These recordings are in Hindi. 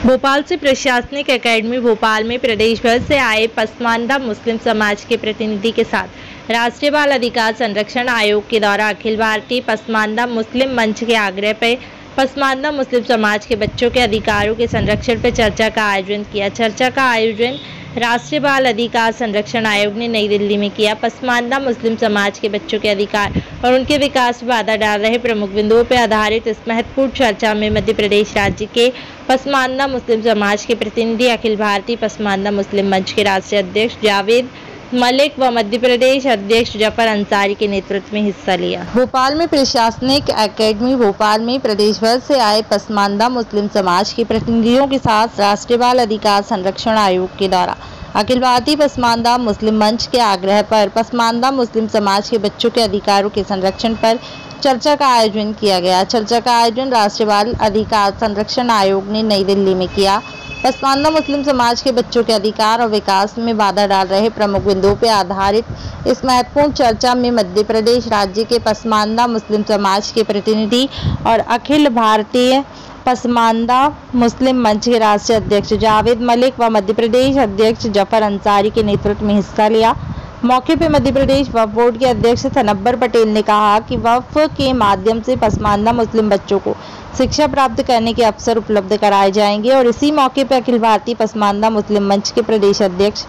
भोपाल से प्रशासनिक एकेडमी भोपाल में प्रदेश भर से आए पसमानदा मुस्लिम समाज के प्रतिनिधि के साथ राष्ट्रीय बाल अधिकार संरक्षण आयोग के द्वारा अखिल भारतीय पसमानदा मुस्लिम मंच के आग्रह पर पसमानदा मुस्लिम समाज के बच्चों के अधिकारों के संरक्षण पर चर्चा का आयोजन किया। चर्चा का आयोजन राष्ट्रीय बाल अधिकार संरक्षण आयोग ने नई दिल्ली में किया। पसमानदा मुस्लिम समाज के बच्चों के अधिकार और उनके विकास में बाधा डाल रहे प्रमुख बिंदुओं पर आधारित इस महत्वपूर्ण चर्चा में मध्य प्रदेश राज्य के पसमानदा मुस्लिम समाज के प्रतिनिधि, अखिल भारतीय पसमानदा मुस्लिम मंच के राष्ट्रीय अध्यक्ष जावेद मलिक व मध्य प्रदेश अध्यक्ष जफर अंसारी के नेतृत्व में हिस्सा लिया। भोपाल में प्रशासनिक एकेडमी भोपाल में प्रदेश भर से आए पसमानदा मुस्लिम समाज के प्रतिनिधियों के साथ राष्ट्रीय बाल अधिकार संरक्षण आयोग के द्वारा अखिल भारतीय पसमानदा मुस्लिम मंच के आग्रह पर पसमानदा मुस्लिम समाज के बच्चों के अधिकारों के संरक्षण पर चर्चा का आयोजन किया गया। चर्चा का आयोजन राष्ट्रीय बाल अधिकार संरक्षण आयोग ने नई दिल्ली में किया। पसमानदा मुस्लिम समाज के बच्चों के अधिकार और विकास में बाधा डाल रहे प्रमुख बिंदुओं पर आधारित इस महत्वपूर्ण चर्चा में मध्य प्रदेश राज्य के पसमानदा मुस्लिम समाज के प्रतिनिधि और अखिल भारतीय पसमानदा मुस्लिम मंच के राष्ट्रीय अध्यक्ष जावेद मलिक व मध्य प्रदेश अध्यक्ष जफर अंसारी के नेतृत्व में हिस्सा लिया। मौके पर मध्य प्रदेश वक्फ बोर्ड के अध्यक्ष थनब्बर पटेल ने कहा कि वक्फ के माध्यम से पसमानदा मुस्लिम बच्चों को शिक्षा प्राप्त करने के अवसर उपलब्ध कराए जाएंगे और इसी मौके पर अखिल भारतीय पसमानदा मुस्लिम मंच के प्रदेश अध्यक्ष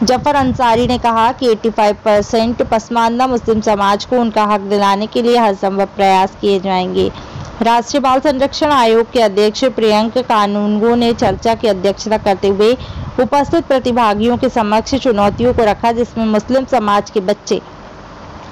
जफर अंसारी ने कहा कि 85% पसमानदा मुस्लिम समाज को उनका हक दिलाने के लिए हर संभव प्रयास किए जाएंगे। राष्ट्रीय बाल संरक्षण आयोग के अध्यक्ष प्रियंक कानूनगो ने चर्चा की अध्यक्षता करते हुए उपस्थित प्रतिभागियों के समक्ष चुनौतियों को रखा, जिसमें मुस्लिम समाज के बच्चे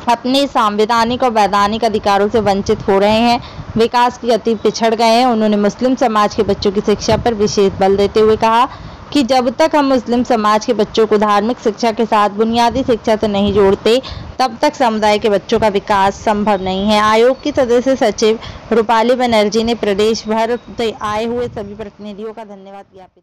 अपने संवैधानिक और वैधानिक अधिकारों से वंचित हो रहे हैं, विकास की गति पिछड़ गए हैं। उन्होंने मुस्लिम समाज के बच्चों की शिक्षा पर विशेष बल देते हुए कहा कि जब तक हम मुस्लिम समाज के बच्चों को धार्मिक शिक्षा के साथ बुनियादी शिक्षा से नहीं जोड़ते, तब तक समुदाय के बच्चों का विकास संभव नहीं है। आयोग की सदस्य सचिव रूपाली बनर्जी ने प्रदेश भर से आए हुए सभी प्रतिनिधियों का धन्यवाद ज्ञापित